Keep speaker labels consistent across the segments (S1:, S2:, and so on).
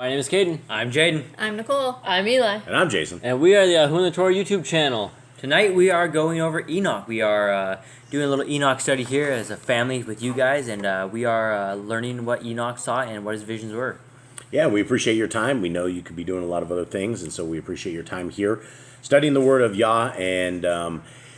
S1: My name is Caden.
S2: I'm Jaden.
S3: I'm Nicole.
S4: I'm Eli.
S5: And I'm Jason.
S1: And we are the Who in the Torah YouTube channel.
S2: Tonight we are going over Enoch. We are doing a little Enoch study here as a family with you guys, and we are learning what Enoch saw and what his visions were.
S5: Yeah, we appreciate your time. We know you could be doing a lot of other things, and so we appreciate your time here studying the Word of Yah. And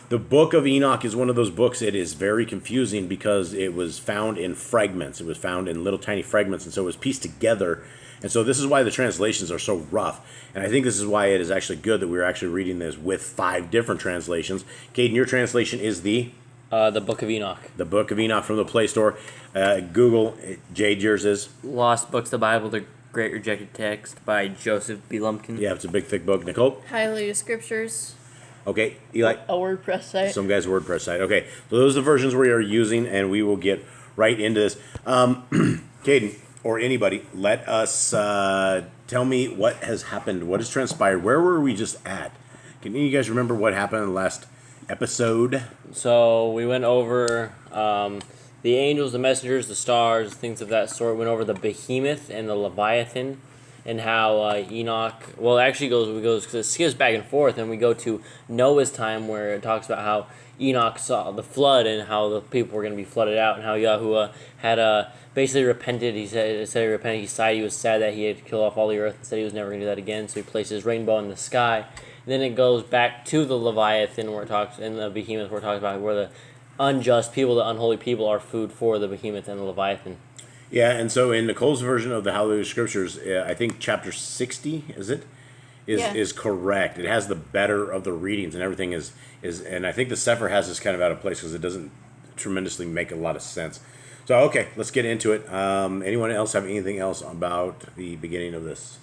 S5: the book of Enoch is one of those books. It is very confusing because it was found in fragments. It was found in little tiny fragments, and so it was pieced together. And so this is why the translations are so rough. And I think this is why it is actually good that we're actually reading this with 5 different translations. Caden, your translation is the
S1: Book of Enoch.
S5: The Book of Enoch from the Play Store. Google. Jade, yours is?
S2: Lost Books of the Bible, The Great Rejected Text by Joseph B. Lumpkin.
S5: Yeah, it's a big, thick book. Nicole?
S3: Hallelujah Scriptures.
S5: Okay, Eli?
S4: A WordPress site.
S5: Some guy's WordPress site. Okay, so those are the versions we are using, and we will get right into this. Caden, or anybody, let us tell me what has happened, what has transpired. Where were we just at? Can you guys remember what happened in the last episode?
S1: So we went over the angels, the messengers, the stars, things of that sort. Went over the behemoth and the leviathan, and how Enoch. Well, it actually goes because it skips back and forth, and we go to Noah's time where it talks about how Enoch saw the flood and how the people were going to be flooded out, and how Yahuwah had basically repented. He said he repented. He sighed. He was sad that he had killed off all the earth and said he was never going to do that again. So he placed his rainbow in the sky. And then it goes back to the Leviathan where it talks, in the behemoth where it talks about where the unjust people, the unholy people, are food for the behemoth and the Leviathan.
S5: Yeah, and so in Nicole's version of the Hallelujah Scriptures, I think chapter 60, is correct. It has the better of the readings, and everything is and I think the Sefer has this kind of out of place because it doesn't tremendously make a lot of sense. So, okay, let's get into it. Anyone else have anything else about the beginning of this?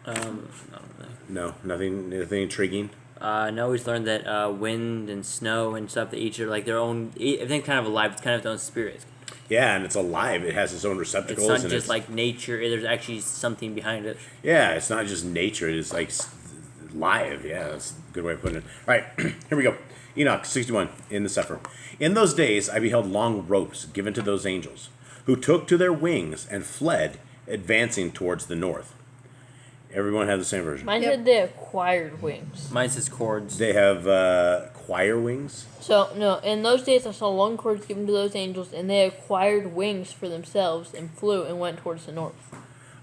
S2: Not really.
S5: No, nothing intriguing?
S2: No, we just learned that wind and snow and stuff, they each are like their own, everything's kind of alive, it's kind of its own spirit.
S5: Yeah, and it's alive. It has its own receptacles.
S2: It's not just like nature, there's actually something behind it.
S5: Yeah, it's not just nature. It is like live. Yeah, that's a good way of putting it. All right, here we go. Enoch 61 in the Sefer. In those days I beheld long ropes given to those angels, who took to their wings and fled, advancing towards the north. Everyone have the same version.
S4: Mine said they acquired wings.
S2: Mine says cords.
S5: They have choir wings.
S4: So, no, in those days I saw long cords given to those angels, and they acquired wings for themselves and flew and went towards the north.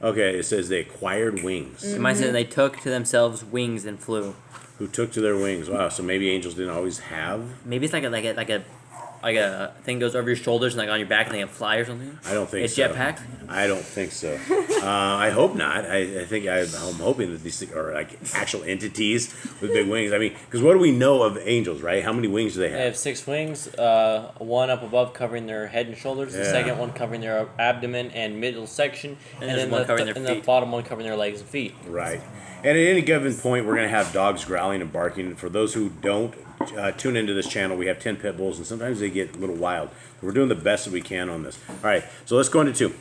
S5: Okay, it says they acquired wings.
S2: Mm-hmm. Mine says they took to themselves wings and flew.
S5: Who took to their wings. Wow, so maybe angels didn't always have?
S2: Maybe it's like a thing goes over your shoulders and like on your back and they can fly or something.
S5: I don't think
S2: it's
S5: so.
S2: It's jetpack?
S5: I don't think so. I hope not. I'm hoping that these are like actual entities with big wings. I mean, because what do we know of angels, right? How many wings do they have?
S1: They have 6 wings, one up above covering their head and shoulders, the second one covering their abdomen and middle section, and then
S2: one covering their
S1: the
S2: feet.
S1: bottom one covering their legs and feet.
S5: Right. And at any given point, we're going to have dogs growling and barking. For those who don't tune into this channel, we have 10 pit bulls, and sometimes they get a little wild. We're doing the best that we can on this. All right, so let's go into 2.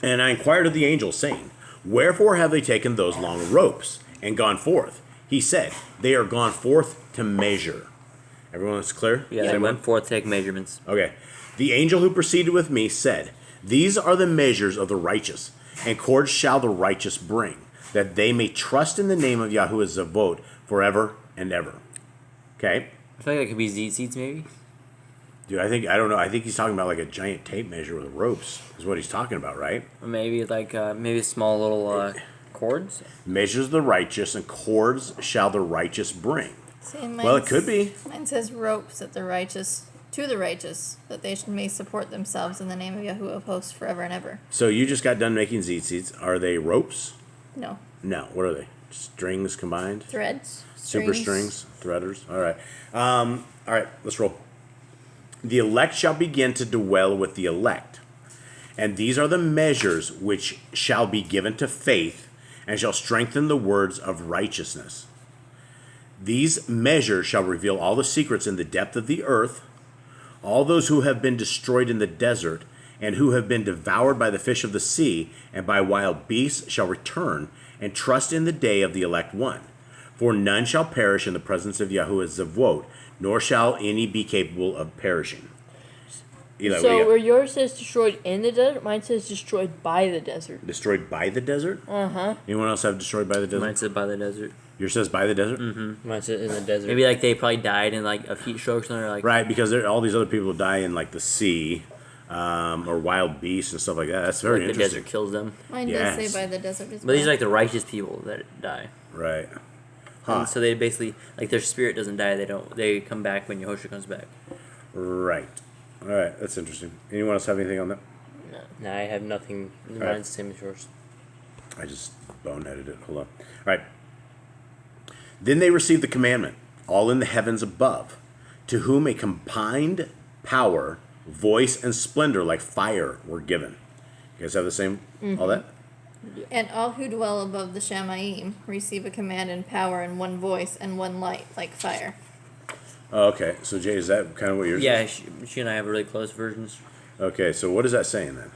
S5: And I inquired of the angel, saying, Wherefore have they taken those long ropes and gone forth? He said, They are gone forth to measure. Everyone is clear?
S2: Yeah, they went forth to take measurements.
S5: Okay. The angel who proceeded with me said, These are the measures of the righteous, and cords shall the righteous bring, that they may trust in the name of Yahuwah Zavot forever and ever. Okay?
S2: I feel like it could be seeds maybe.
S5: Dude, I don't know. I think he's talking about like a giant tape measure with ropes is what he's talking about, right?
S2: Or maybe like maybe small little cords.
S5: Measures the righteous, and cords shall the righteous bring.
S3: See,
S5: Well, it could be.
S3: Mine says ropes that the righteous, to the righteous, that they may support themselves in the name of Yahuwah of hosts forever and ever.
S5: So you just got done making seeds. Are they ropes?
S3: No.
S5: No. What are they? Strings combined?
S3: Threads.
S5: Super strings, threaders. All right. All right, let's roll. The elect shall begin to dwell with the elect. And these are the measures which shall be given to faith, and shall strengthen the words of righteousness. These measures shall reveal all the secrets in the depth of the earth. All those who have been destroyed in the desert, and who have been devoured by the fish of the sea, and by wild beasts, shall return, and trust in the day of the elect one. For none shall perish in the presence of Yahuwah Zavot, nor shall any be capable of perishing. Eli, what do
S4: So
S5: you got?
S4: where yours says destroyed in the desert, mine says destroyed by the desert.
S5: Destroyed by the desert?
S4: Uh-huh.
S5: Anyone else have destroyed by the desert?
S2: Mine said by the desert.
S5: Yours says by the desert?
S1: Mine's in the desert.
S2: Maybe like they probably died in like a heat stroke or something. Or like
S5: Right, because all these other people die in like the sea, or wild beasts and stuff like that. That's very
S2: the
S5: interesting.
S2: desert kills them.
S3: Mine
S5: Yes.
S3: does say by the desert as
S2: But
S3: well.
S2: these are like the righteous people that die.
S5: Right. Huh.
S2: And so they basically like their spirit doesn't die. They come back when Yehoshua comes back.
S5: Right. All right. That's interesting. Anyone else have anything on that?
S1: No, I have nothing. Mine's
S5: right.
S1: the same as yours.
S5: I just boneheaded it. Hold on. All right. Then they received the commandment, all in the heavens above, to whom a combined power, voice, and splendor like fire were given. You guys have the same, all that?
S3: And all who dwell above the Shamayim receive a command and power and one voice and one light like fire.
S5: Oh, okay. So, Jay, is that kind of what yours
S2: Yeah,
S5: is?
S2: she and I have really close versions.
S5: Okay, so what is that saying then?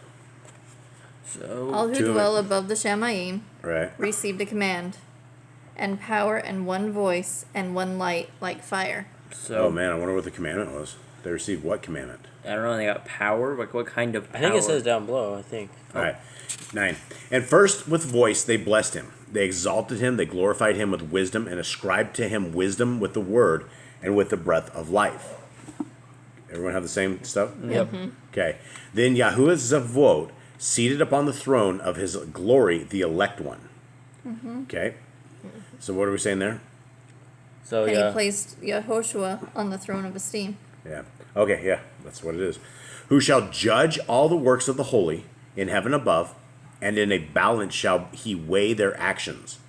S2: So
S3: All who
S5: Two of
S3: dwell
S5: it.
S3: above the Shamayim
S5: Right.
S3: received a command and power and one voice and one light like fire.
S2: so
S5: Oh, man, I wonder what the commandment was. They received what commandment?
S2: I don't know. They got power. Like what kind of power?
S1: I think it says down below. I think.
S5: All right. 9. And first with voice they blessed him. They exalted him. They glorified him with wisdom and ascribed to him wisdom with the word and with the breath of life. Everyone have the same stuff?
S2: Yep.
S5: Okay. Then Yahuwah Zavod seated upon the throne of his glory, the elect one. Okay. So what are we saying there?
S1: So
S3: And
S1: yeah.
S3: he placed Yehoshua on the throne of esteem.
S5: Yeah. Okay, yeah, that's what it is. Who shall judge all the works of the holy in heaven above, and in a balance shall he weigh their actions.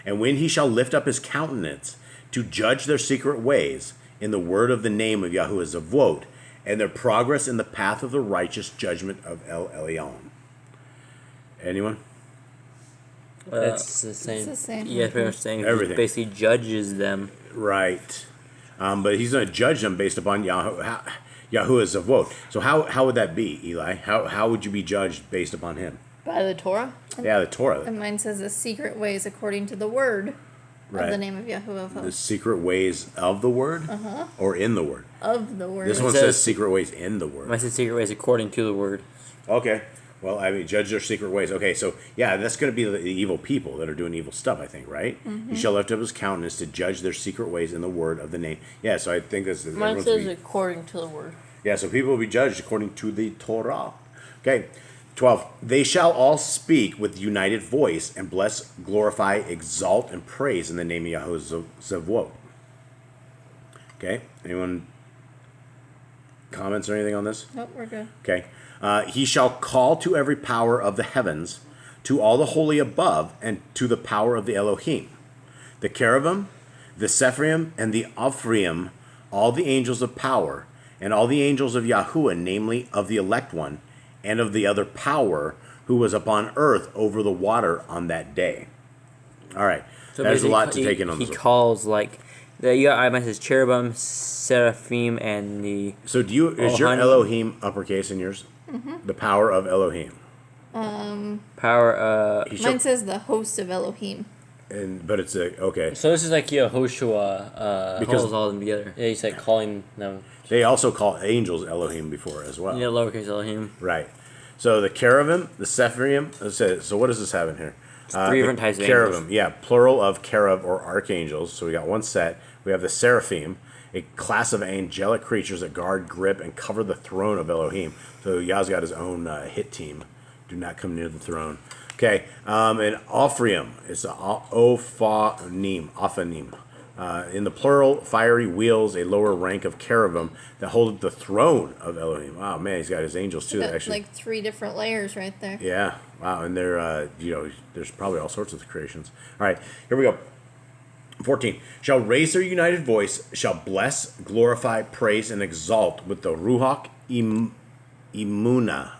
S5: And when he shall lift up his countenance to judge their secret ways in the word of the name of Yahuwah Zavod, and their progress in the path of the righteous judgment of El Elyon. Anyone?
S1: It's the
S3: It's
S1: same.
S3: the same.
S2: Yeah, pretty much saying
S5: Everything.
S2: he basically judges them.
S5: Right. But he's going to judge them based upon Yahuwah Zavod. So how would that be, Eli? How would you be judged based upon him?
S4: By the Torah?
S5: Yeah, the Torah.
S3: And mine says the secret ways according to the word
S5: Right.
S3: of the name of Yahuwah of
S5: The
S3: hosts.
S5: secret ways of the word or in the word?
S3: Of the word.
S5: This one
S2: says-
S5: says secret ways in the word.
S2: Mine says secret ways according to the word.
S5: Okay. Well, I mean, judge their secret ways. Okay, so yeah, that's going to be the evil people that are doing evil stuff, I think, right? He shall lift up his countenance to judge their secret ways in the word of the name. Yeah, so I think this is.
S4: Mine
S5: everyone's
S4: says
S5: be-
S4: according to the word.
S5: Yeah, so people will be judged according to the Torah. Okay. 12. They shall all speak with united voice and bless, glorify, exalt, and praise in the name of Yahuwah Zavod. Okay. Anyone comments or anything on this?
S3: Nope, we're good.
S5: Okay. He shall call to every power of the heavens, to all the holy above, and to the power of the Elohim. The cherubim, the Sephrim, and the Ephraim, all the angels of power, and all the angels of Yahuwah, namely of the elect one, and of the other power, who was upon earth over the water on that day. All right.
S2: So
S5: There's a
S2: basically,
S5: lot to take in on
S2: He
S5: this.
S2: calls like mine says cherubim, seraphim, and the
S5: So is your
S2: honey.
S5: Elohim uppercase in yours? The power of Elohim.
S2: power.
S5: He shall,
S3: Mine says the host of Elohim.
S5: but it's okay.
S1: So this is like Yehoshua.
S5: Because-
S2: calls all of them together.
S1: Yeah, he's like calling them.
S5: They also call angels Elohim before as well.
S2: Yeah, lowercase Elohim.
S5: Right. So the cherubim, the Sephrim. So what does this have in here?
S2: Three different types of
S5: cherubim.
S2: angels.
S5: Yeah, plural of cherub or archangels. So we got one set. We have the seraphim, a class of angelic creatures that guard, grip, and cover the throne of Elohim. So Yah's got his own hit team. Do not come near the throne. Okay. And Ephraim is Ophanim. In the plural, fiery wheels, a lower rank of cherubim that hold the throne of Elohim. Wow, man, he's got his angels too.
S3: Got
S5: Actually,
S3: like 3 different layers right there.
S5: yeah. Wow, and they're there's probably all sorts of creations. All right, here we go. 14. Shall raise their united voice, shall bless, glorify, praise, and exalt with the Ruach Imuha.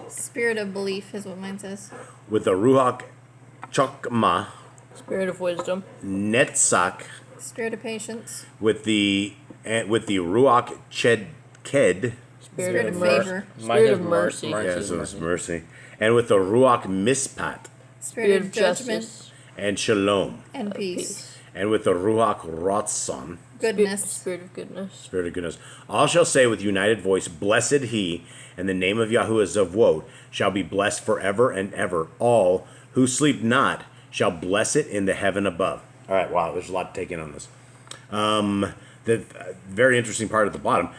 S3: Spirit of belief is what mine says.
S5: With the Ruach Chokmah,
S4: Spirit of wisdom.
S5: Netzach,
S3: Spirit of patience.
S5: with the Ruach Chedked.
S3: Spirit of
S4: mercy.
S3: favor.
S4: Spirit of mercy.
S5: Yeah, so it's mercy. And with the Ruach Mispat
S3: Spirit of judgment
S4: justice.
S5: and Shalom.
S3: and peace.
S5: and with the Ruach Ratzon,
S3: Goodness.
S4: Spirit of goodness.
S5: Spirit of goodness, all shall say with united voice, Blessed he, and the name of Yahuwah Zavvot shall be blessed forever and ever. All who sleep not shall bless it in the heaven above. All right, wow, there's a lot to take in on this. The very interesting part at the bottom,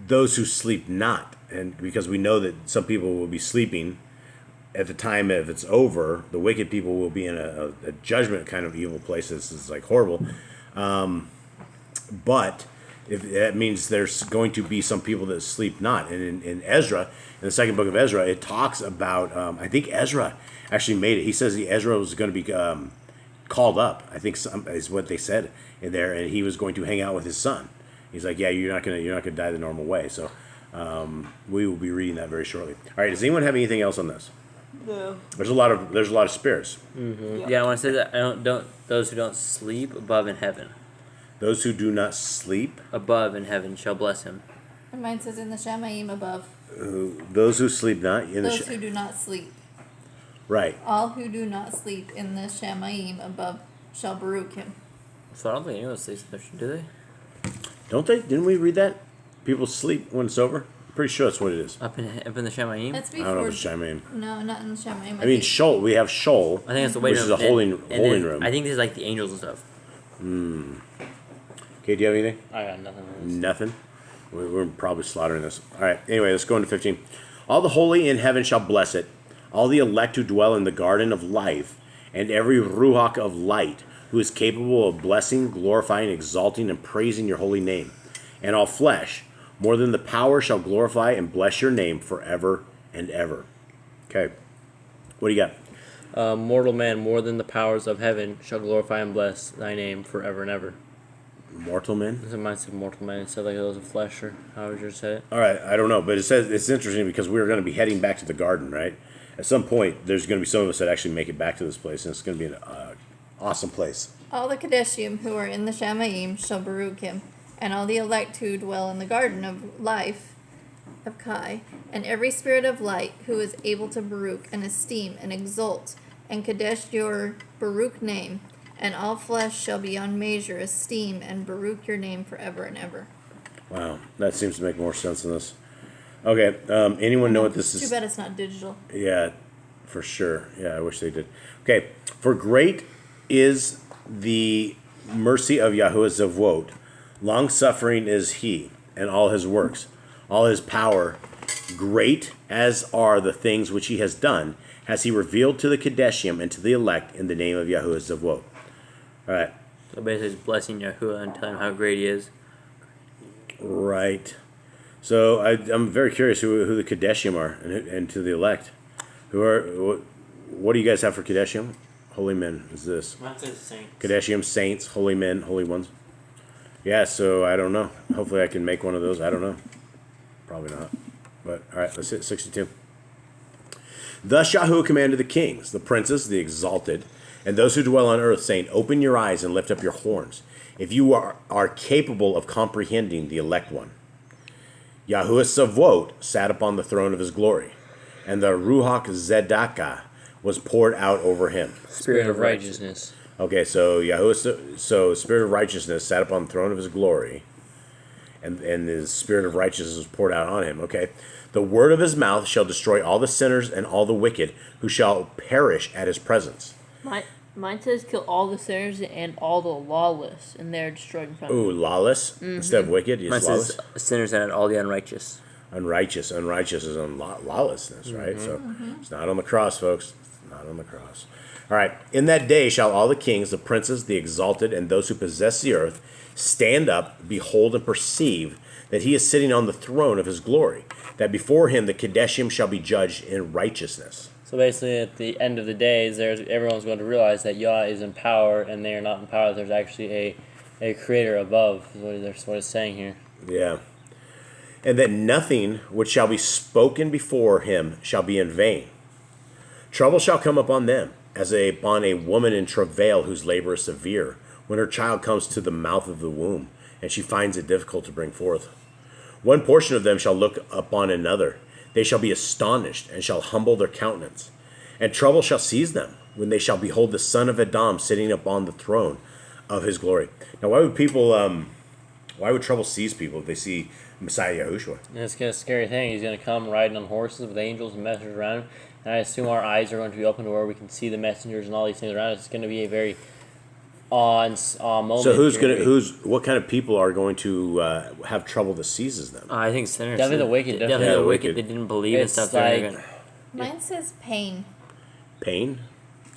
S5: those who sleep not, and because we know that some people will be sleeping at the time if it's over, the wicked people will be in a judgment kind of evil place. This is like horrible. But if that means there's going to be some people that sleep not. And in Ezra, in the second book of Ezra, it talks about, I think Ezra actually made it. He says Ezra was going to be called up, I think is what they said in there, and he was going to hang out with his son. He's like, yeah, you're not gonna die the normal way. So we will be reading that very shortly. All right, does anyone have anything else on this?
S4: No.
S5: There's a lot of spirits.
S2: Yeah, I want to say that don't those who don't sleep above in heaven.
S5: Those who do not sleep.
S2: Above in heaven shall bless him.
S3: And mine says in the Shamaim above.
S5: Those who sleep not in
S3: Those who do not sleep.
S5: Right.
S3: All who do not sleep in the Shamaim above shall Baruch him.
S2: So I don't think anyone sleeps in there, do they?
S5: Don't they? Didn't we read that? People sleep when it's over? I'm pretty sure that's what it is.
S2: Up in the Shemaim?
S3: That's
S5: I
S3: before.
S5: don't know if it's Shemaim.
S3: No, not in the Shamaim.
S5: I mean, Sheol. We have Sheol.
S2: I think it's the
S5: Which
S2: waiting
S5: is
S2: room.
S5: a holy
S2: then
S5: room.
S2: I think this is like the angels and stuff.
S5: Okay, do you have anything?
S1: I got nothing on this.
S5: Nothing? We're probably slaughtering this. All right, anyway, let's go into 15. All the holy in heaven shall bless it, all the elect who dwell in the garden of life, and every Ruach of light who is capable of blessing, glorifying, exalting, and praising your holy name. And all flesh, more than the power, shall glorify and bless your name forever and ever. Okay, what do you got?
S1: Mortal man, more than the powers of heaven, shall glorify and bless thy name forever and ever.
S5: Mortal men?
S1: Mine said mortal man instead like those of flesh, or however you said it.
S5: All right, I don't know, but it says it's interesting because we're going to be heading back to the garden, right? At some point, there's going to be some of us that actually make it back to this place, and it's going to be an awesome place.
S3: All the Kadeshim who are in the Shamaim shall Baruch him, and all the elect who dwell in the garden of life of Kai, and every spirit of light who is able to Baruch and esteem and exalt and Kadesh your Baruch name, and all flesh shall beyond measure esteem and Baruch your name forever and ever.
S5: Wow, that seems to make more sense than this. Okay, anyone know what this is?
S3: Too bad it's not digital.
S5: Yeah, for sure. Yeah, I wish they did. Okay, for great is the mercy of Yahuwah Zavvot. Long-suffering is he, and all his works. All his power, great as are the things which he has done, has he revealed to the Kadeshim and to the elect in the name of Yahuwah Zavvot. All right.
S2: So basically, it's blessing Yahuwah and telling him how great he is.
S5: Right. So I'm very curious who the Kadeshim are and to the elect. What do you guys have for Kadeshim? Holy men is this.
S1: Mine says saints.
S5: Kadeshim, saints, holy men, holy ones. Yeah, so I don't know. Hopefully I can make one of those. I don't know. Probably not. But all right, let's hit 62. Thus Yahuwah commanded the kings, the princes, the exalted, and those who dwell on earth, saying, Open your eyes and lift up your horns, if you are capable of comprehending the elect one. Yahuwah Savot sat upon the throne of his glory, and the Ruach Zedakah was poured out over him.
S1: Spirit of righteousness.
S5: Okay, so Yahuwah, Spirit of righteousness sat upon the throne of his glory, and his Spirit of righteousness was poured out on him. Okay, the word of his mouth shall destroy all the sinners and all the wicked, who shall perish at his presence.
S4: Mine says kill all the sinners and all the lawless, and they're destroyed in front of
S5: Ooh, lawless instead of wicked.
S2: Mine
S5: Yes, lawless.
S2: says sinners and all the unrighteous.
S5: Unrighteous is on lawlessness, right? So it's not on the cross, folks. It's not on the cross. All right. In that day shall all the kings, the princes, the exalted, and those who possess the earth stand up, behold, and perceive that he is sitting on the throne of his glory, that before him the Kadeshim shall be judged in righteousness.
S1: So basically, at the end of the days, everyone's going to realize that Yah is in power, and they are not in power. There's actually a creator above, is what it's saying here.
S5: Yeah. And that nothing which shall be spoken before him shall be in vain. Trouble shall come upon them, as upon a woman in travail whose labor is severe, when her child comes to the mouth of the womb, and she finds it difficult to bring forth. One portion of them shall look upon another. They shall be astonished, and shall humble their countenance. And trouble shall seize them, when they shall behold the son of Adam sitting upon the throne of his glory. Now, why would people, why would trouble seize people if they see Messiah Yahushua?
S1: And it's a scary thing. He's going to come riding on horses with angels and messengers around him. And I assume our eyes are going to be open to where we can see the messengers and all these things around us. It's going to be a very awe moment.
S5: So what kind of people are going to have trouble that seizes them?
S2: I think sinners.
S1: Definitely the wicked,
S2: Definitely
S1: definitely
S2: the
S5: the
S2: wicked.
S5: wicked.
S2: They didn't believe in
S1: It's
S2: stuff.
S1: like-
S3: Mine says pain,
S5: Pain?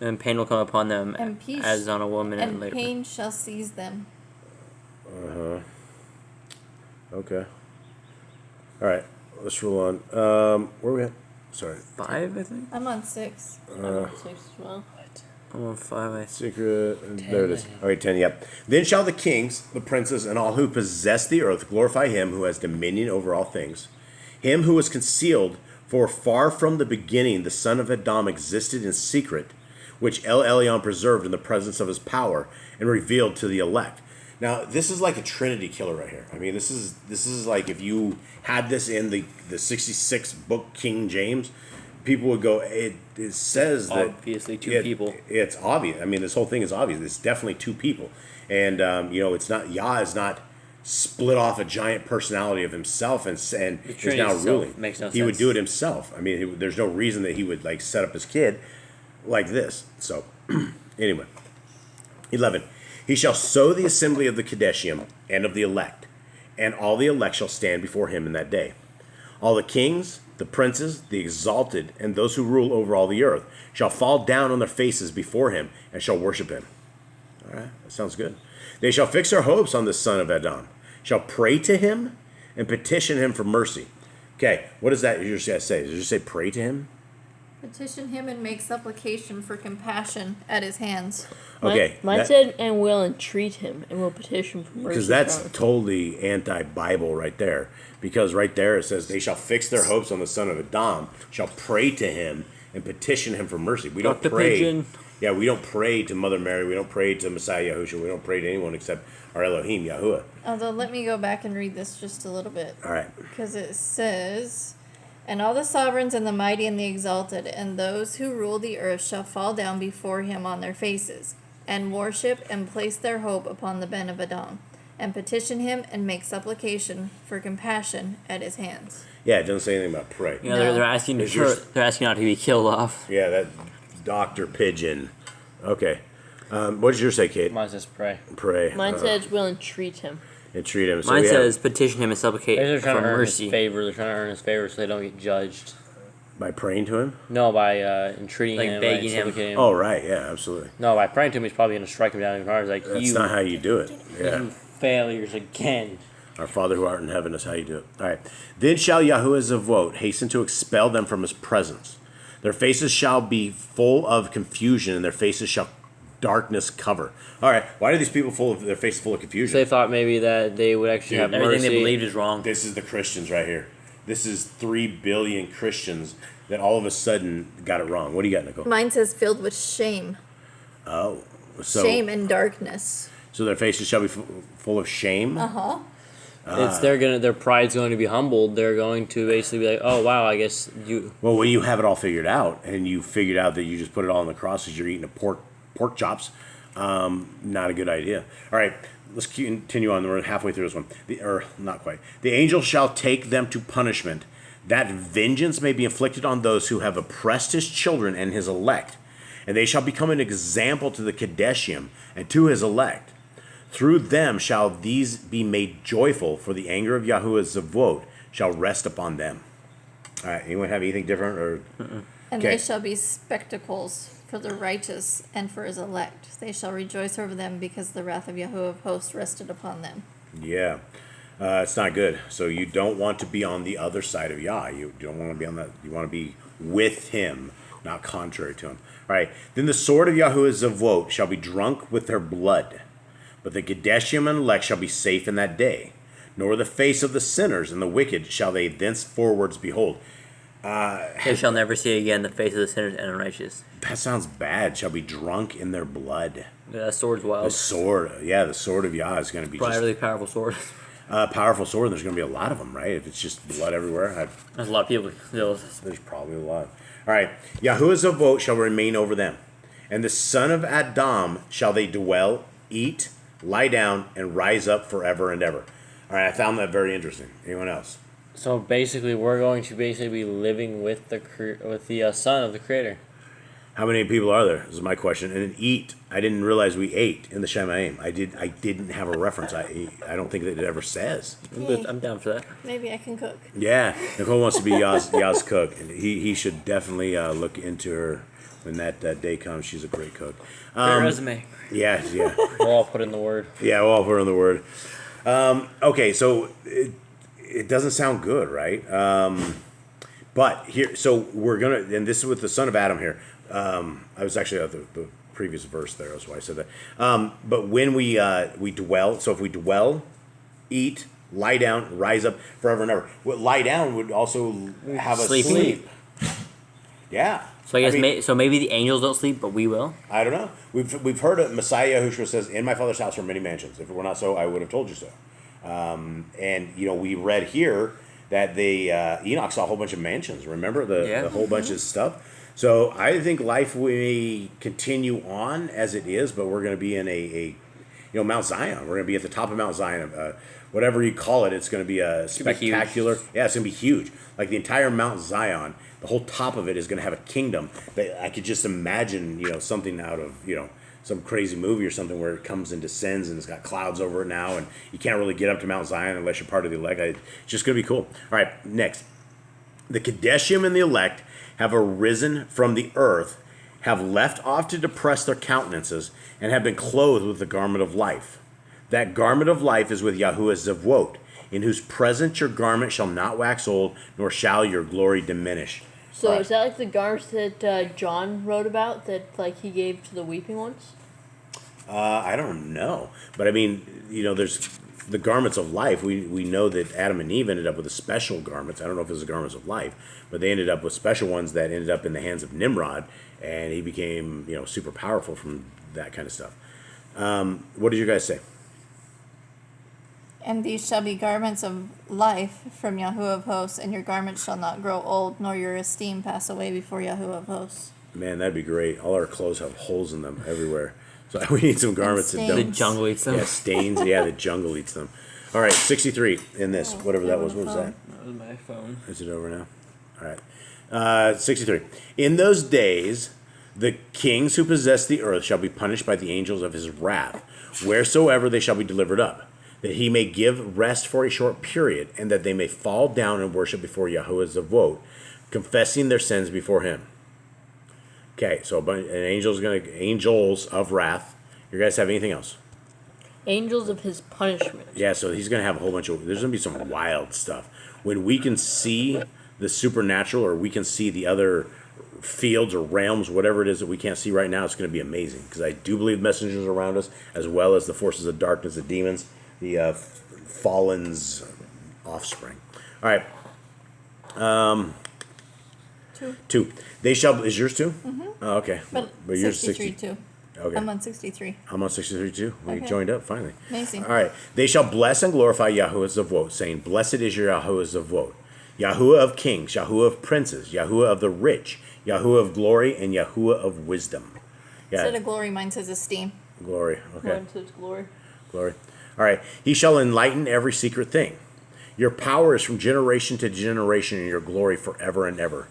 S2: And pain will come upon them
S3: And peace.
S2: as on a woman
S3: and
S2: later.
S3: pain shall seize them.
S5: Okay. All right, let's roll on. Where are we at? Sorry.
S2: 5, I think.
S3: I'm on 6.
S4: I'm on 6 as well.
S2: I'm on 5. I think.
S5: Secret. There it is. All right, 10, yep. Then shall the kings, the princes, and all who possess the earth glorify him who has dominion over all things. Him who was concealed, for far from the beginning the son of Adam existed in secret, which El Elyon preserved in the presence of his power and revealed to the elect. Now, this is like a Trinity killer right here. I mean, this is like if you had this in the 66 book King James, people would go, it says that
S2: Obviously, two people.
S5: It's obvious. I mean, this whole thing is obvious. It's definitely two people, and it's not Yah is not split off a giant personality of himself and is
S2: Trinity
S5: now
S2: itself
S5: ruling.
S2: makes no
S5: He would
S2: sense.
S5: do it himself. I mean, there's no reason that he would like set up his kid like this. So, anyway, 11. He shall sow the assembly of the Kadeshim and of the elect, and all the elect shall stand before him in that day. All the kings, the princes, the exalted, and those who rule over all the earth shall fall down on their faces before him and shall worship him. All right, that sounds good. They shall fix their hopes on the son of Adam, shall pray to him and petition him for mercy. Okay, what does that usually say? Does it just say pray to him?
S3: Petition him and make supplication for compassion at his hands.
S5: Okay,
S4: Mine said, and will entreat him, and will petition for mercy.
S5: because that's
S4: from him.
S5: totally anti-Bible right there. Because right there it says they shall fix their hopes on the son of Adam, shall pray to him and petition him for mercy. We don't
S2: Dr.
S5: pray.
S2: Pigeon.
S5: Yeah, we don't pray to Mother Mary. We don't pray to Messiah Yahushua. We don't pray to anyone except our Elohim, Yahuwah.
S3: Although, let me go back and read this just a little bit.
S5: All right.
S3: Because it says, and all the sovereigns and the mighty and the exalted and those who rule the earth shall fall down before him on their faces, and worship and place their hope upon the Ben of Adam, and petition him and make supplication for compassion at his hands.
S5: Yeah, it doesn't say anything about pray.
S2: You know,
S3: No.
S2: they're asking
S5: Is yours-
S2: they're asking not to be killed off.
S5: Yeah, that Dr. Pigeon. Okay. What does yours say, Kate?
S1: Mine says pray.
S5: Pray.
S4: Mine says, will entreat him.
S5: And treat him. So
S2: Mine
S5: we have-
S2: says petition him and supplicate
S1: They're
S2: for
S1: trying to earn
S2: mercy.
S1: his favor. They're trying to earn his favor so they don't get judged.
S5: by praying to him?
S1: No, by entreating
S2: Like
S1: him,
S2: begging
S1: by
S2: him.
S1: supplicating him.
S5: Oh, right. Yeah, absolutely.
S1: No, by praying to him, he's probably going to strike him down even harder. It's like,
S5: That's
S1: you,
S5: not how you do it. Yeah.
S1: you failures again.
S5: Our Father who art in heaven is how you do it. All right. Then shall Yahuwah Zavot hasten to expel them from his presence. Their faces shall be full of confusion, and their faces shall darkness cover. All right. Why are these people their faces full of confusion?
S1: So they thought maybe that they would actually
S5: Dude,
S1: have
S2: Everything
S1: mercy.
S2: they believed is wrong.
S5: This is the Christians right here. This is 3 billion Christians that all of a sudden got it wrong. What do you got, Nicole?
S3: Mine says filled with shame.
S5: Oh. So,
S3: Shame and darkness.
S5: So their faces shall be full of shame?
S3: Uh-huh.
S1: It's their pride's going to be humbled. They're going to basically be like, oh wow, I guess you.
S5: Well, when you have it all figured out, and you figured out that you just put it all on the cross as you're eating a pork chops, not a good idea. All right, let's continue on. We're halfway through this one. Or not quite. The angel shall take them to punishment, that vengeance may be inflicted on those who have oppressed his children and his elect. And they shall become an example to the Kadeshim and to his elect. Through them shall these be made joyful, for the anger of Yahuwah Zavot shall rest upon them. All right, anyone have anything different? Or
S3: And
S5: Okay.
S3: they shall be spectacles for the righteous and for his elect. They shall rejoice over them because the wrath of Yahuwah of hosts rested upon them.
S5: Yeah, it's not good. So you don't want to be on the other side of Yah. You don't want to be on that. You want to be with him, not contrary to him. All right. Then the sword of Yahuwah Zavot shall be drunk with their blood, but the Gedeshim and elect shall be safe in that day. Nor the face of the sinners and the wicked shall they thenceforwards behold.
S2: They shall never see again the face of the sinners and unrighteous.
S5: That sounds bad. Shall be drunk in their blood.
S2: Yeah, that sword's
S5: The
S2: wild.
S5: sword, yeah, the sword of Yah is going to be
S2: Probably a
S5: just
S2: really powerful sword.
S5: a powerful sword. And there's going to be a lot of them, right? If it's just blood everywhere,
S2: There's a lot of people.
S5: there's probably a lot. All right. Yahuwah Zavot shall remain over them, and the son of Adam shall they dwell, eat, lie down, and rise up forever and ever. All right, I found that very interesting. Anyone else?
S1: So basically, we're going to be living with the son of the Creator.
S5: How many people are there? This is my question. And then eat. I didn't realize we ate in the Shemaim. I didn't have a reference. I don't think that it ever says.
S2: I'm down for that.
S3: Maybe I can cook.
S5: Yeah, Nicole wants to be Yah's cook. And he should definitely look into her when that day comes. She's a great cook.
S2: Great resume.
S5: Yeah.
S1: We'll all put in the word.
S5: Yeah, we'll all put in the word. Okay, so it doesn't sound good, right? But here, so we're gonna, and this is with the son of Adam here. I was actually at the previous verse there. That's why I said that. But when we dwell, so if we dwell, eat, lie down, rise up forever and ever. What lie down would also have us sleep. Yeah.
S2: So I guess so maybe the angels don't sleep, but we will.
S5: I don't know. We've heard of Messiah Yahushua says, "In my Father's house are many mansions. If it were not so, I would have told you so." And we read here that Enoch saw a whole bunch of mansions. Remember the whole bunch of stuff. So I think life may continue on as it is, but we're going to be in a Mount Zion. We're going to be at the top of Mount Zion. Whatever you call it, it's going to be a spectacular. Yeah, it's going to be huge. Like the entire Mount Zion, the whole top of it is going to have a kingdom. That I could just imagine, something out of some crazy movie or something where it comes and descends and it's got clouds over it now, and you can't really get up to Mount Zion unless you're part of the elect. It's just going to be cool. All right, next. The Kadeshim and the elect have arisen from the earth, have left off to depress their countenances, and have been clothed with the garment of life. That garment of life is with Yahuwah Zevwot, in whose presence your garment shall not wax old, nor shall your glory diminish.
S4: So is that like the garments that John wrote about, that like he gave to the weeping ones?
S5: I don't know. But I mean, there's the garments of life. We know that Adam and Eve ended up with the special garments. I don't know if it was the garments of life, but they ended up with special ones that ended up in the hands of Nimrod, and he became, super powerful from that kind of stuff. What did you guys say?
S3: And these shall be garments of life from Yahuwah of hosts, and your garments shall not grow old, nor your esteem pass away before Yahuwah of hosts.
S5: Man, that'd be great. All our clothes have holes in them everywhere. So we need some garments that don't.
S2: The jungle eats them.
S5: Yeah, stains. Yeah, the jungle eats them. All right, 63 in this, whatever that was. What was that?
S2: That was my phone.
S5: Is it over now? All right. 63. In those days, the kings who possess the earth shall be punished by the angels of his wrath, wheresoever they shall be delivered up, that he may give rest for a short period, and that they may fall down and worship before Yahuwah Zevwot, confessing their sins before him. Okay, so angels of wrath. You guys have anything else?
S4: Angels of his punishment.
S5: Yeah, so he's going to have a whole bunch of. There's going to be some wild stuff when we can see the supernatural, or we can see the other fields or realms, whatever it is that we can't see right now. It's going to be amazing, because I do believe messengers around us, as well as the forces of darkness, the demons, the fallen's offspring. All right. 2. They shall. Is yours 2? Mm-hmm. Oh, okay.
S3: But
S5: yours
S3: 63 too.
S5: Okay.
S3: I'm on 63.
S5: I'm on 63 too. We
S3: Okay.
S5: joined up finally.
S3: Amazing.
S5: All right. They shall bless and glorify Yahuwah Zevwot, saying, "Blessed is your Yahuwah Zevwot, Yahuwah of kings, Yahuwah of princes, Yahuwah of the rich, Yahuwah of glory, and Yahuwah of wisdom." Yeah.
S3: Instead of glory, mine says esteem.
S5: Glory. Okay.
S4: Mine says glory.
S5: Glory. All right. He shall enlighten every secret thing. Your power is from generation to generation, and your glory forever and ever.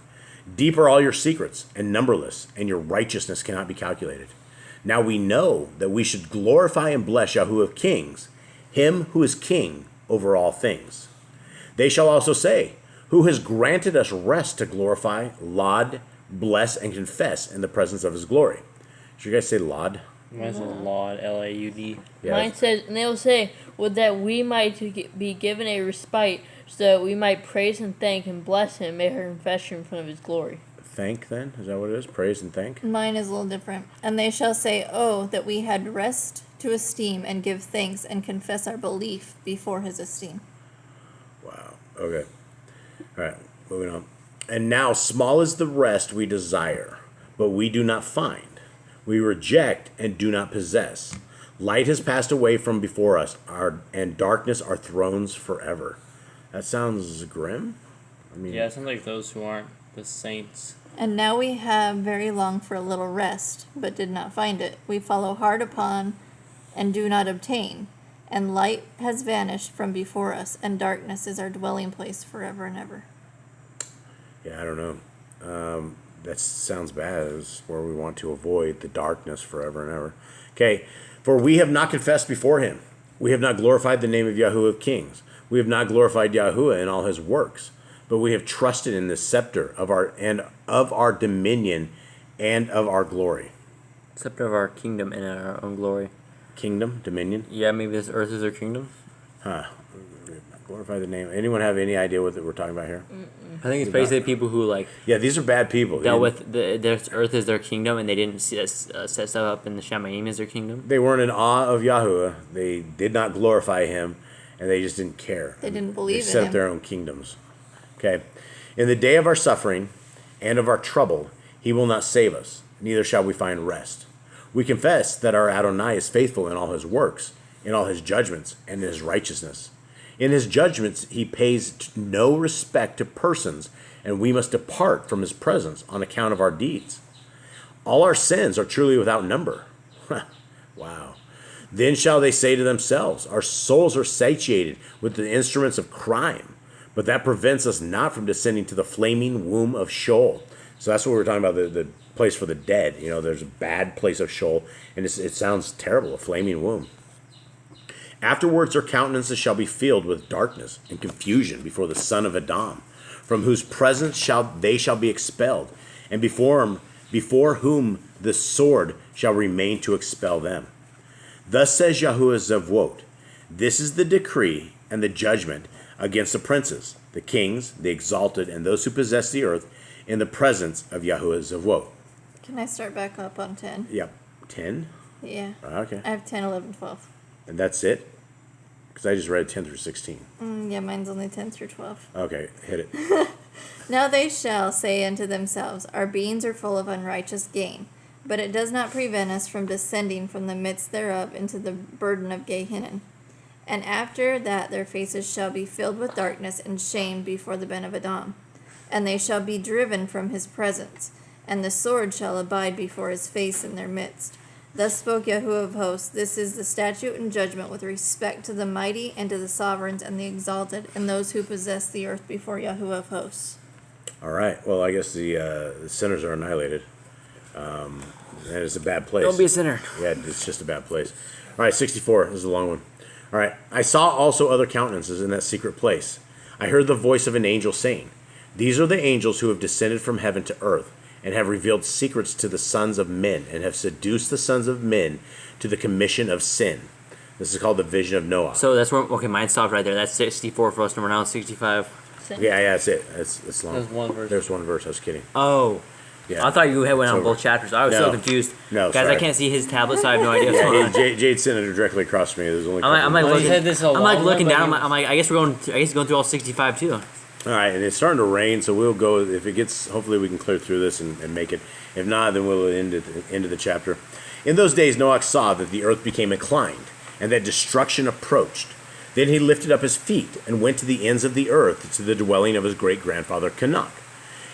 S5: Deep are all your secrets, and numberless, and your righteousness cannot be calculated. Now we know that we should glorify and bless Yahuwah of kings, him who is king over all things. They shall also say, who has granted us rest to glorify, laud, bless, and confess in the presence of his glory. Should you guys say laud?
S1: Mine says Laud, Laud.
S5: Yeah.
S4: Mine says, and they will say, would that we might be given a respite, so that we might praise and thank and bless him, make our confession in front of his glory.
S5: Thank, then? Is that what it is? Praise and thank?
S3: Mine is a little different. And they shall say, oh, that we had rest to esteem and give thanks and confess our belief before his esteem.
S5: Wow. Okay. All right. Moving on. And now small is the rest we desire, but we do not find. We reject and do not possess. Light has passed away from before us, and darkness are thrones forever. That sounds grim. I mean,
S1: Yeah, it sounds like those who aren't the saints.
S3: And now we have very long for a little rest, but did not find it. We follow hard upon and do not obtain. And light has vanished from before us, and darkness is our dwelling place forever and ever.
S5: Yeah, I don't know. That sounds bad. It's where we want to avoid the darkness forever and ever. Okay, for we have not confessed before him. We have not glorified the name of Yahuwah of kings. We have not glorified Yahuwah in all his works, but we have trusted in the scepter of our dominion and of our glory.
S2: Scepter of our kingdom and our own glory.
S5: Kingdom, dominion.
S2: Yeah, maybe this earth is our kingdom.
S5: Huh. Glorify the name. Anyone have any idea what we're talking about here?
S2: I think it's basically people who like
S5: Yeah, these are bad people.
S2: dealt with this earth as their kingdom, and they didn't set stuff up in the Shamayim as their kingdom.
S5: They weren't in awe of Yahuwah. They did not glorify him, and they just didn't care.
S3: They didn't believe in
S5: They set
S3: him.
S5: their own kingdoms. Okay. In the day of our suffering and of our trouble, he will not save us, neither shall we find rest. We confess that our Adonai is faithful in all his works, in all his judgments, and in his righteousness. In his judgments, he pays no respect to persons, and we must depart from his presence on account of our deeds. All our sins are truly without number. Wow. Then shall they say to themselves, our souls are satiated with the instruments of crime, but that prevents us not from descending to the flaming womb of Sheol. So that's what we were talking about, the place for the dead. You know, there's a bad place of Sheol, and it sounds terrible, a flaming womb. Afterwards their countenances shall be filled with darkness and confusion before the son of Adam, from whose presence they shall be expelled, and before whom the sword shall remain to expel them. Thus says Yahuwah Zevot, this is the decree and the judgment against the princes, the kings, the exalted, and those who possess the earth in the presence of Yahuwah Zevot.
S3: Can I start back up on 10?
S5: Yep. 10?
S3: Yeah.
S5: Okay.
S3: I have 10, 11, 12.
S5: And that's it? Because I just read 10 through 16.
S3: Yeah, mine's only 10 through 12.
S5: Okay, hit it.
S3: Now they shall say unto themselves, our beings are full of unrighteous gain, but it does not prevent us from descending from the midst thereof into the burden of Gehinnom. And after that their faces shall be filled with darkness and shame before the Ben of Adam. And they shall be driven from his presence, and the sword shall abide before his face in their midst. Thus spoke Yahuwah of hosts, this is the statute and judgment with respect to the mighty and to the sovereigns and the exalted, and those who possess the earth before Yahuwah of hosts.
S5: All right. Well, I guess the sinners are annihilated. And it's a bad place.
S2: Don't be a sinner.
S5: Yeah, it's just a bad place. All right, 64. This is a long one. All right. I saw also other countenances in that secret place. I heard the voice of an angel saying, these are the angels who have descended from heaven to earth, and have revealed secrets to the sons of men, and have seduced the sons of men to the commission of sin. This is called the vision of Noah.
S2: So that's where, okay, mine stopped right there. That's 64 for us, and we're now on 65.
S5: Yeah, that's it. It's long.
S1: There's one verse.
S5: There's one verse. I was kidding.
S2: Oh.
S5: Yeah.
S2: I thought you went on
S5: over.
S2: both chapters. I was
S5: No.
S2: so confused.
S5: No,
S2: Guys,
S5: sorry.
S2: I can't see his tablet, so I have no idea what's going on.
S5: Jade's sitting directly across from me. There's only.
S2: I'm like
S1: Well,
S2: looking,
S1: he said this is a
S2: I'm like
S1: long
S2: looking
S1: one,
S2: down.
S1: but
S2: I'm like, I guess going through all 65 too.
S5: All right, and it's starting to rain, so we'll go. If it gets, hopefully we can clear through this and make it. If not, then we'll end the chapter. In those days, Noah saw that the earth became inclined, and that destruction approached. Then he lifted up his feet and went to the ends of the earth, to the dwelling of his great grandfather Enoch.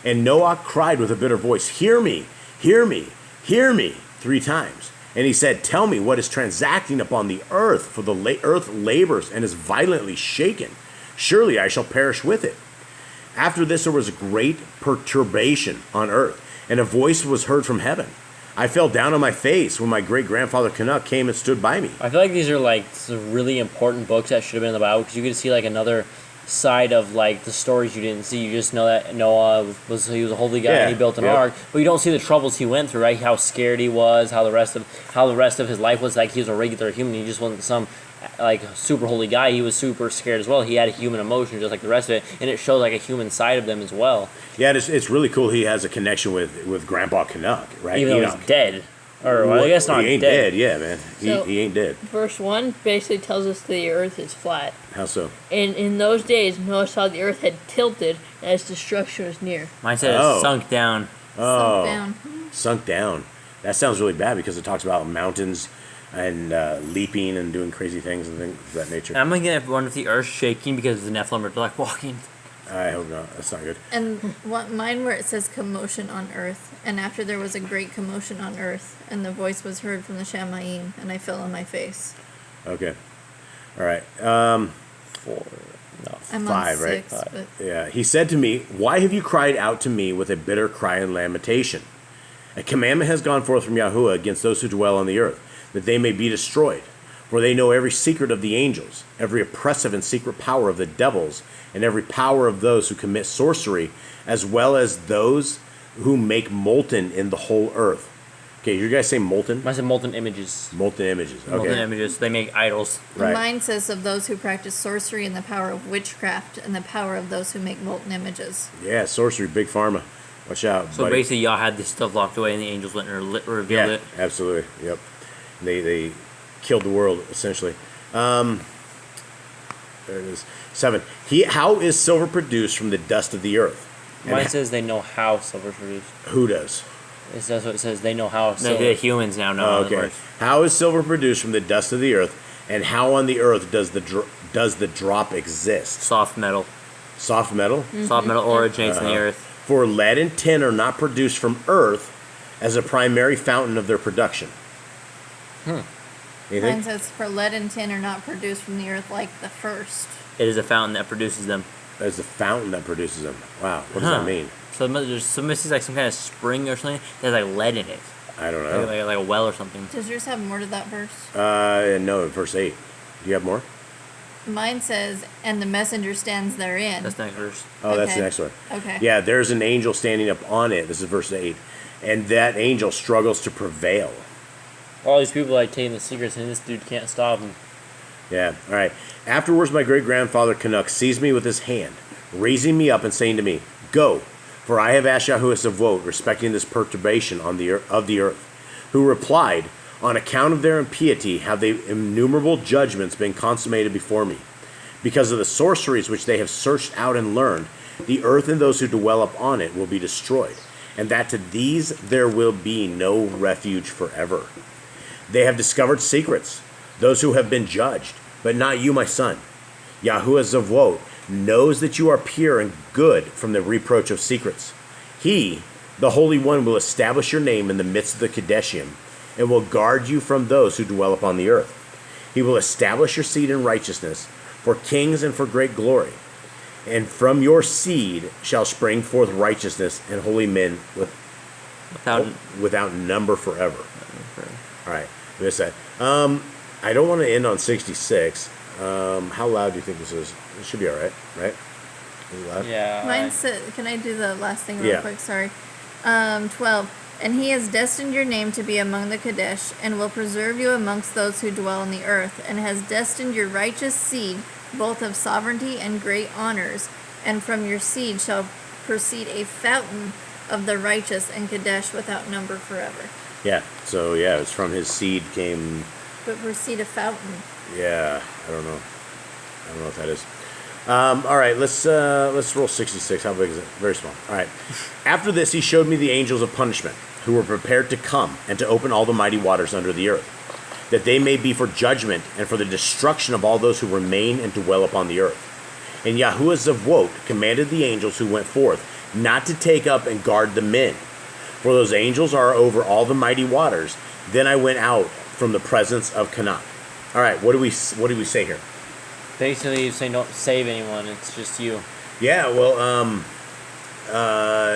S5: And Noah cried with a bitter voice, "Hear me, hear me, hear me," 3 times. And he said, "Tell me what is transacting upon the earth, for the earth labors and is violently shaken. Surely I shall perish with it." After this there was a great perturbation on earth, and a voice was heard from heaven. I fell down on my face when my great-grandfather Enoch came and stood by me.
S1: I feel like these are like some really important books that should have been in the Bible, because you could see like another side of like the stories you didn't see. You just know that Noah was a holy guy and he built an ark, but you don't see the troubles he went through, right? How scared he was, how the rest of his life was like. He was a regular human. He just wasn't some like super holy guy. He was super scared as well. He had a human emotion just like the rest of it, and it shows like a human side of them as well.
S5: Yeah, it's really cool. He has a connection with Grandpa Enoch, right?
S1: Even though he's dead. Or well, I guess not
S5: He ain't
S1: dead.
S5: dead, yeah, man.
S4: So-
S5: He ain't dead.
S4: Verse 1 basically tells us the earth is flat.
S5: How so?
S4: And in those days, Noah saw the earth had tilted as destruction was near.
S2: Mine said
S5: Oh.
S2: it sunk down.
S5: Oh,
S3: Sunk down.
S5: sunk down. That sounds really bad because it talks about mountains and leaping and doing crazy things and things of that nature.
S2: And I'm gonna wonder if the earth's shaking because the Nephilim are like walking.
S5: I hope not. That's not good.
S3: And what mine where it says commotion on earth, and after there was a great commotion on earth, and the voice was heard from the Shamayim, and I fell on my face.
S5: Okay. All right.
S1: 4. No.
S3: I'm
S5: 5,
S3: on
S5: right?
S3: 6, but
S5: Yeah. He said to me, "Why have you cried out to me with a bitter cry and lamentation? A commandment has gone forth from Yahuwah against those who dwell on the earth, that they may be destroyed. For they know every secret of the angels, every oppressive and secret power of the devils, and every power of those who commit sorcery, as well as those who make molten in the whole earth." Okay, you guys say molten?
S1: I said molten images.
S5: Molten images. Okay.
S2: Molten images. They make idols.
S5: Right.
S3: mine says of those who practice sorcery and the power of witchcraft and the power of those who make molten images.
S5: Yeah, sorcery, big pharma. Watch out,
S2: So
S5: buddy.
S2: basically, Yah had this stuff locked away, and the angels went and revealed
S5: Yeah,
S2: it.
S5: absolutely. Yep. They killed the world essentially. There it is. 7. How is silver produced from the dust of the earth? And
S1: Mine says they know how silver is produced.
S5: who does?
S1: That's what it says. They know how
S2: No,
S1: silver.
S2: the humans now know.
S5: Oh,
S2: how it
S5: okay.
S2: works.
S5: How is silver produced from the dust of the earth, and how on the earth does the drop exist?
S2: Soft metal.
S5: Soft metal.
S2: Soft metal originates in the earth.
S5: For lead and tin are not produced from earth as a primary fountain of their production.
S3: Mine
S5: Anything?
S3: says for lead and tin are not produced from the earth like the first.
S2: It is a fountain that produces them.
S5: As the fountain that produces them. Wow. What does
S2: Huh.
S5: that mean?
S2: So there's some like some kind of spring or something. There's like lead in it,
S5: I don't know.
S2: like a well or something.
S3: Does yours have more to that verse?
S5: No, in verse 8. Do you have more?
S3: Mine says, and the messenger stands therein.
S2: That's the next verse.
S5: Oh, that's the
S3: Okay.
S5: next one.
S3: Okay.
S5: Yeah, there's an angel standing up on it. This is verse 8. And that angel struggles to prevail.
S1: All these people like taking the secrets, and this dude can't stop them.
S5: Yeah, all right. Afterwards, my great-grandfather Canuck seized me with his hand, raising me up and saying to me, "Go, for I have asked Yahuwah a vote respecting this perturbation on the of the earth." Who replied, "On account of their impiety have they innumerable judgments been consummated before me. Because of the sorceries which they have searched out and learned, the earth and those who dwell upon it will be destroyed, and that to these there will be no refuge forever. They have discovered secrets, those who have been judged, but not you, my son. Yahuwah Zavot knows that you are pure and good from the reproach of secrets. He, the Holy One, will establish your name in the midst of the Kadeshim, and will guard you from those who dwell upon the earth. He will establish your seed in righteousness, for kings and for great glory. And from your seed shall spring forth righteousness and holy men without number forever." All right, miss that. I don't want to end on 66. How loud do you think this is? It should be all right, right? Is it loud?
S1: Yeah.
S3: Mine says, can I do the last thing real
S5: Yeah.
S3: quick? Sorry. 12. And he has destined your name to be among the Kadesh, and will preserve you amongst those who dwell on the earth, and has destined your righteous seed, both of sovereignty and great honors, and from your seed shall proceed a fountain of the righteous and Kadesh without number forever.
S5: Yeah. So yeah, it's from his seed came.
S3: But proceed a fountain.
S5: Yeah, I don't know. I don't know what that is. All right, let's roll 66. How big is it? Very small. All right. After this, he showed me the angels of punishment, who were prepared to come and to open all the mighty waters under the earth, that they may be for judgment and for the destruction of all those who remain and dwell upon the earth. And Yahuwah Zavot commanded the angels who went forth not to take up and guard the men, for those angels are over all the mighty waters. Then I went out from the presence of Canuck. All right, what do we say here?
S1: Basically, you say don't save anyone. It's just you.
S5: Yeah, well,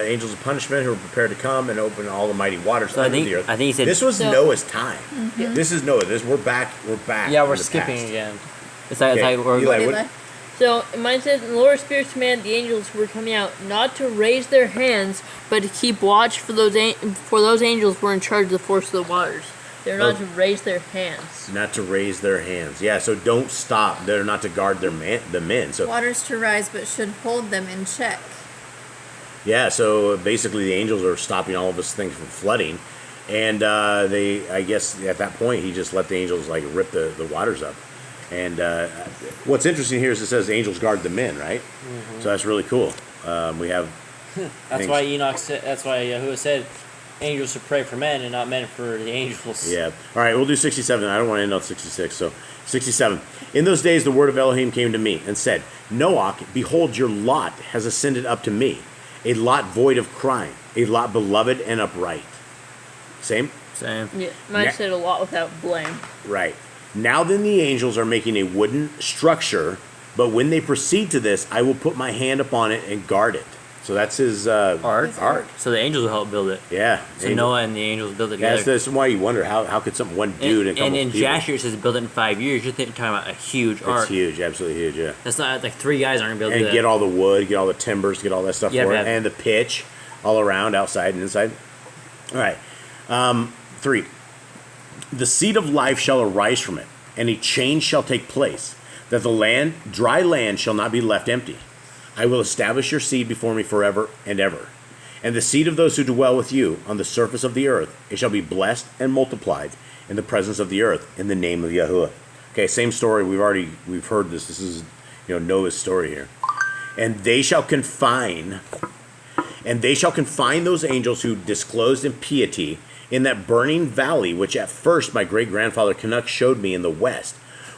S5: angels of punishment who are prepared to come and open all the mighty waters
S2: So I
S5: under
S2: think
S5: the earth.
S2: he said
S5: This was
S4: So-
S5: Noah's time. This is Noah. We're back.
S1: Yeah,
S5: in
S1: we're
S5: the
S1: skipping
S5: past.
S1: again.
S2: it's like,
S5: Okay,
S2: it's like we're,
S5: Eli,
S3: Eli?
S5: what-
S4: So mine says, "And the Lord Spirit commanded the angels who were coming out not to raise their hands, but to keep watch for those angels who were in charge of the force of the waters. They're not
S5: Oh.
S4: to raise their hands."
S5: not to raise their hands. Yeah, so don't stop. They're not to guard the men. So
S3: Waters to rise, but should hold them in check.
S5: yeah, so basically the angels are stopping all of this things from flooding, and I guess at that point he just let the angels like rip the waters up. And what's interesting here is it says angels guard the men, right? So that's really cool. We have
S1: That's
S5: things.
S1: why Enoch said. That's why Yahuwah said, angels to pray for men and not men for the angels.
S5: Yeah. All right, we'll do 67. I don't want to end on 66. So 67. In those days, the word of Elohim came to me and said, Noach, behold, your lot has ascended up to me, a lot void of crime, a lot beloved and upright. Same?
S2: Same.
S4: Yeah, mine
S5: Yeah.
S4: said a lot without blame.
S5: Right. Now then the angels are making a wooden structure, but when they proceed to this, I will put my hand upon it and guard it. So that's his
S2: Art.
S5: art.
S2: So the angels will help build it.
S5: Yeah.
S2: So
S5: Angel.
S2: Noah and the angels build it
S5: Yeah,
S2: together.
S5: that's why you wonder how could something one dude and,
S2: and
S5: couple
S2: in
S5: people.
S2: Jasher it says build it in 5 years. You're talking about a huge ark.
S5: It's huge, absolutely huge, yeah.
S2: That's not like 3 guys aren't gonna be able to
S5: And
S2: do that.
S5: get all the wood, get all the timbers, get all that stuff
S2: Yeah,
S5: for it,
S2: but-
S5: and the pitch all around, outside and inside. All right. 3. The seed of life shall arise from it, and a change shall take place, that the dry land shall not be left empty. I will establish your seed before me forever and ever. And the seed of those who dwell with you on the surface of the earth, it shall be blessed and multiplied in the presence of the earth, in the name of Yahuwah. Okay, same story. We've heard this. This is Noah's story here. And they shall confine those angels who disclosed impiety in that burning valley, which at first my great grandfather Enoch showed me in the west,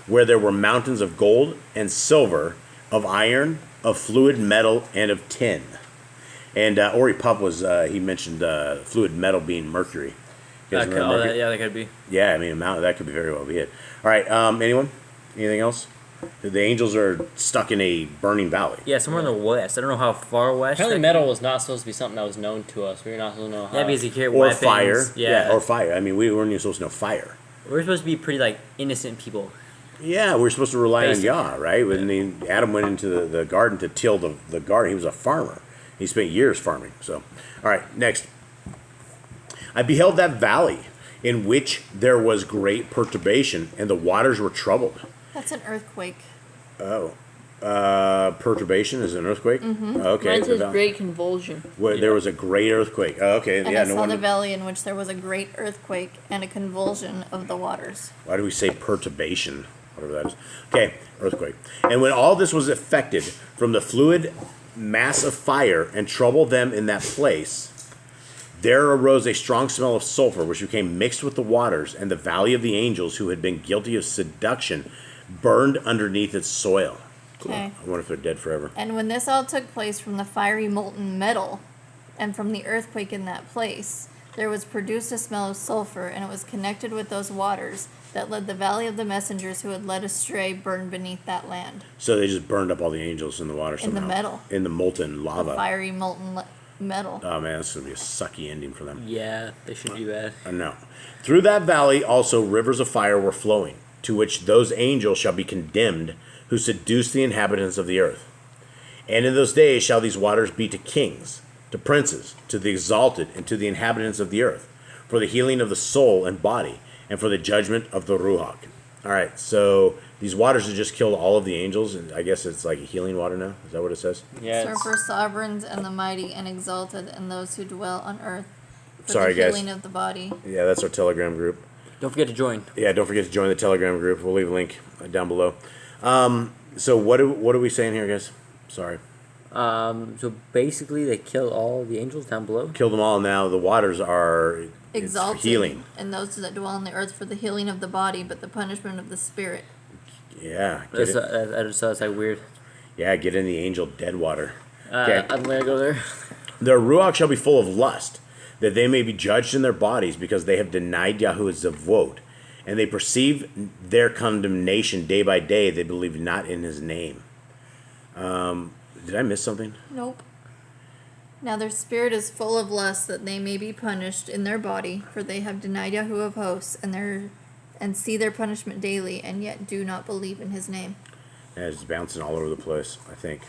S5: where there were mountains of gold and silver, of iron, of fluid metal, and of tin. And Ori Pup he mentioned fluid metal being mercury. You guys remember mercury?
S2: that could be.
S5: Yeah, I mean, a mountain, that could be very well be it. All right, anyone? Anything else? The angels are stuck in a burning valley.
S2: Yeah, somewhere in the west. I don't know how far west.
S1: Apparently,
S2: that-
S1: metal was not supposed to be something that was known to us. We were not supposed to know how.
S2: Yeah, because you carry
S5: Or
S2: weapons.
S5: fire.
S2: Yeah.
S5: Or fire. I mean, we weren't even supposed to know fire.
S2: We're supposed to be pretty like innocent people.
S5: Yeah, we're supposed to rely
S2: Basically.
S5: on Yah, right? When Adam went into the garden to till the garden, he was a farmer. He spent years farming. So, all right, next. I beheld that valley in which there was great perturbation, and the waters were troubled.
S3: That's an earthquake.
S5: Oh. Perturbation is an earthquake? Mm-hmm. Okay.
S4: Mine
S5: the
S4: says
S5: val-
S4: great convulsion.
S5: where there was a great earthquake. Oh, okay.
S3: And
S5: yeah,
S3: I
S5: no
S3: saw
S5: wonder.
S3: the valley in which there was a great earthquake and a convulsion of the waters.
S5: Why do we say perturbation? Whatever that is. Okay, earthquake. And when all this was affected from the fluid mass of fire and troubled them in that place, there arose a strong smell of sulfur, which became mixed with the waters, and the valley of the angels who had been guilty of seduction burned underneath its soil.
S3: Okay.
S5: I wonder if they're dead forever.
S3: And when this all took place from the fiery molten metal and from the earthquake in that place, there was produced a smell of sulfur, and it was connected with those waters that led the valley of the messengers who had led astray burn beneath that land.
S5: So they just burned up all the angels in the water
S3: In the
S5: somehow.
S3: metal.
S5: In the molten lava.
S3: Fiery molten metal.
S5: Oh man, that's going to be a sucky ending for them.
S2: Yeah, they should do that.
S5: I know. Through that valley also rivers of fire were flowing, to which those angels shall be condemned who seduce the inhabitants of the earth. And in those days shall these waters be to kings, to princes, to the exalted, and to the inhabitants of the earth, for the healing of the soul and body, and for the judgment of the Ruach. All right, so these waters have just killed all of the angels, and I guess it's like a healing water now? Is that what it says?
S1: Yeah. it's-
S3: For sovereigns and the mighty and exalted and those who dwell on earth. For
S5: Sorry,
S3: the
S5: guys.
S3: healing of the body.
S5: Yeah, that's our Telegram group.
S2: Don't forget to join.
S5: Yeah, don't forget to join the Telegram group. We'll leave a link down below. So what are we saying here, guys? Sorry.
S2: So basically, they kill all the angels down below.
S5: Killed them all now. The waters are it's
S3: Exalted
S5: healing.
S3: and those that dwell on the earth for the healing of the body, but the punishment of the spirit.
S5: Yeah, get
S2: That's like weird.
S5: get in the angel dead water. Okay.
S2: I'm gonna go there.
S5: Their ruach shall be full of lust, that they may be judged in their bodies, because they have denied Yahuwah's zavot, and they perceive their condemnation day by day. They believe not in his name. Did I miss something?
S3: Nope. Now their spirit is full of lust that they may be punished in their body, for they have denied Yahuwah of hosts and see their punishment daily, and yet do not believe in his name.
S5: Yeah, it's bouncing all over the place, I think.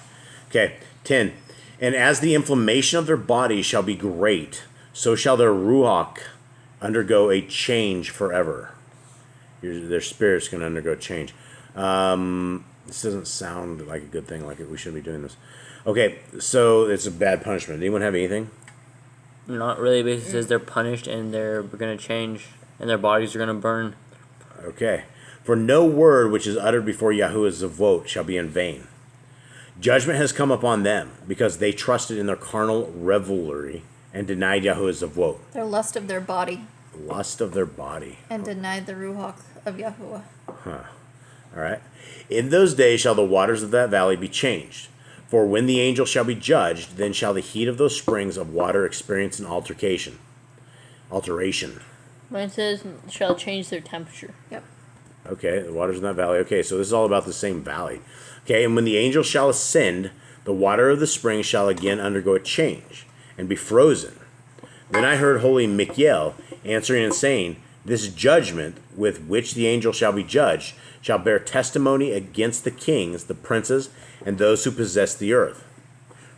S5: Okay, 10. And as the inflammation of their bodies shall be great, so shall their ruach undergo a change forever. Their spirit's going to undergo change. This doesn't sound like a good thing, like we shouldn't be doing this. Okay, so it's a bad punishment. Anyone have anything?
S2: Not really. Basically, says they're punished and they're gonna change and their bodies are gonna burn.
S5: Okay. For no word which is uttered before Yahuwah's zavot shall be in vain. Judgment has come upon them, because they trusted in their carnal revelry and denied Yahuwah's avot,
S3: Their lust of their body,
S5: the lust of their body.
S3: and denied the Ruach of Yahuwah.
S5: All right. In those days shall the waters of that valley be changed. For when the angel shall be judged, then shall the heat of those springs of water experience an alteration.
S4: Mine says shall change their temperature.
S3: Yep.
S5: Okay, the waters in that valley. Okay, so this is all about the same valley. Okay, and when the angel shall ascend, the water of the spring shall again undergo a change, and be frozen. Then I heard holy Michael answering and saying, This judgment with which the angel shall be judged shall bear testimony against the kings, the princes, and those who possess the earth.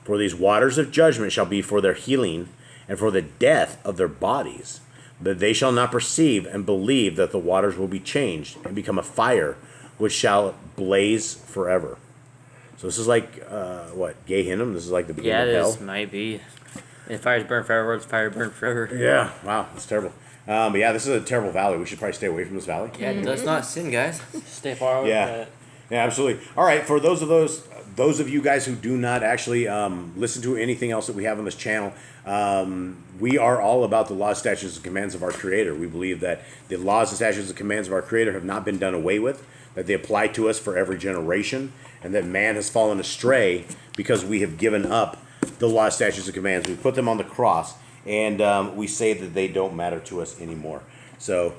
S5: For these waters of judgment shall be for their healing, and for the death of their bodies. But they shall not perceive and believe that the waters will be changed and become a fire which shall blaze forever. So this is like, Gehinnom? This is like the beginning of hell?
S2: This might be. If fires burn forever, it's fire burn forever.
S5: Yeah, wow, that's terrible. But yeah, this is a terrible valley. We should probably stay away from this valley.
S2: Yeah, let's not sin, guys.
S1: Stay far away.
S5: Yeah. Yeah, absolutely. All right, for those of you guys who do not actually listen to anything else that we have on this channel, we are all about the laws, statutes, and commands of our Creator. We believe that the laws, and statutes, and commands of our Creator have not been done away with, that they apply to us for every generation, and that man has fallen astray because we have given up the laws, statutes, and commands. We put them on the cross, and we say that they don't matter to us anymore. So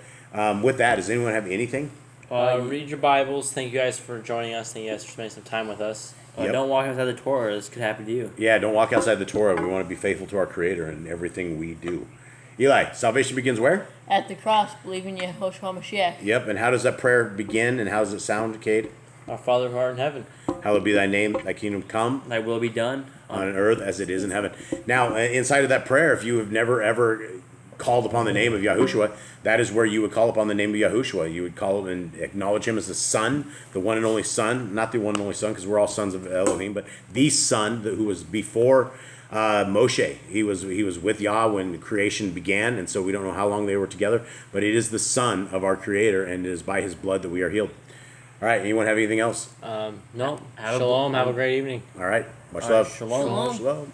S5: with that, does anyone have anything?
S1: Read your Bibles. Thank you guys for joining us. Thank you guys for spending some time with us.
S5: Yep.
S2: Don't walk outside the Torah. This could happen to you.
S5: Yeah, don't walk outside the Torah. We want to be faithful to our Creator in everything we do. Eli, salvation begins where?
S4: At the cross, believe in Yehoshua Mashiach.
S5: Yep, and how does that prayer begin, and how does it sound, Cade?
S1: Our Father who art in heaven.
S5: Hallowed be thy name, thy kingdom come,
S2: Thy will be done.
S5: on earth as it is in heaven. Now, inside of that prayer, if you have never ever called upon the name of Yahushua, that is where you would call upon the name of Yahushua. You would call and acknowledge him as the Son, the one and only Son, not the one and only Son, because we're all sons of Elohim, but the Son who was before Moshe. He was with Yah when creation began, and so we don't know how long they were together, but it is the Son of our Creator, and it is by his blood that we are healed. All right, anyone have anything else?
S1: No.
S2: Have a-
S1: Shalom. Have a great evening.
S5: All right, much
S2: All right,
S5: love.
S2: shalom.
S5: Shalom.